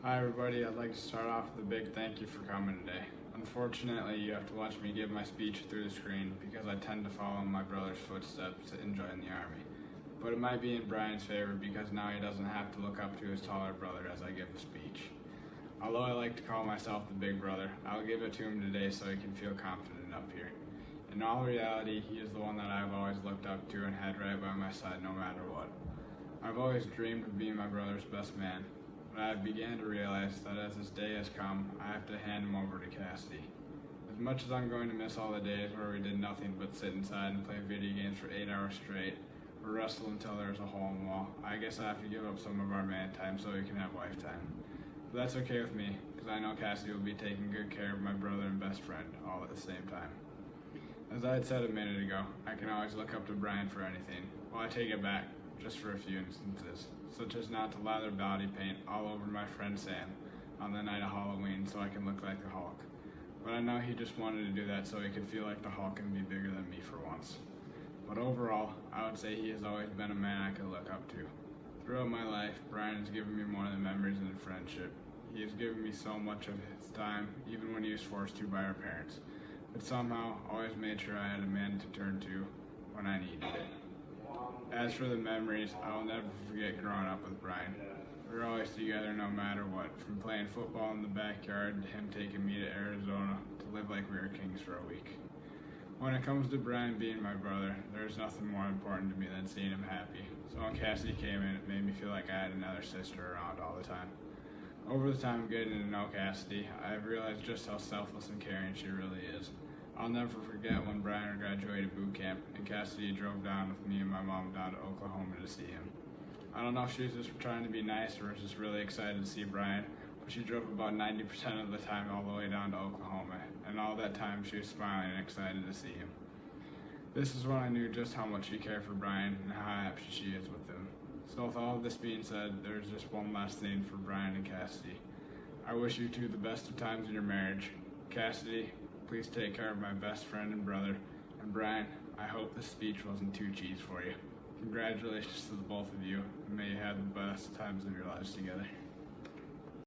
Hi everybody, I'd like to start off with a big thank you for coming today. Unfortunately, you have to watch me give my speech through the screen because I tend to follow in my brother's footsteps in joining the Army. But it might be in Brian's favor because now he doesn't have to look up to his taller brother as I give the speech. Although I like to call myself the big brother, I'll give it to him today so he can feel confident up here. In all reality, he is the one that I've always looked up to and had right by my side no matter what. I've always dreamed of being my brother's best man, but I began to realize that as this day has come, I have to hand him over to Cassidy. As much as I'm going to miss all the days where we did nothing but sit inside and play video games for 8 hours straight, or wrestle until there's a hole in the wall, I guess I have to give up some of our man time so we can have wife time. But that's okay with me, because I know Cassidy will be taking good care of my brother and best friend, all at the same time. As I had said a minute ago, I can always look up to Brian for anything. Well, I take it back, just for a few instances, such as not to lather body paint all over my friend Sam on the night of Halloween so I can look like the Hulk. But I know he just wanted to do that so he could feel like the Hulk and be bigger than me for once. But overall, I would say he has always been a man I could look up to. Throughout my life, Brian has given me more than memories and friendship. He has given me so much of his time, even when he was forced to by our parents, but somehow always made sure I had a man to turn to when I needed it. As for the memories, I will never forget growing up with Brian. We were always together no matter what, from playing football in the backyard to him taking me to Arizona to live like we were kings for a week. When it comes to Brian being my brother, there's nothing more important to me than seeing him happy. So when Cassidy came in, it made me feel like I had another sister around all the time. Over the time of getting to know Cassidy, I have realized just how selfless and caring she really is. I'll never forget when Brian graduated boot camp and Cassidy drove down with me and my mom down to Oklahoma to see him. I don't know if she was just trying to be nice or was just really excited to see Brian, but she drove about 90% of the time all the way down to Oklahoma, and all that time she was smiling and excited to see him. This is when I knew just how much she cared for Brian and how happy she is with him. So with all of this being said, there's just one last thing for Brian and Cassidy. I wish you two the best of times in your marriage. Cassidy, please take care of my best friend and brother. And Brian, I hope this speech wasn't too cheesy for you. Congratulations to the both of you, and may you have the best times of your lives together.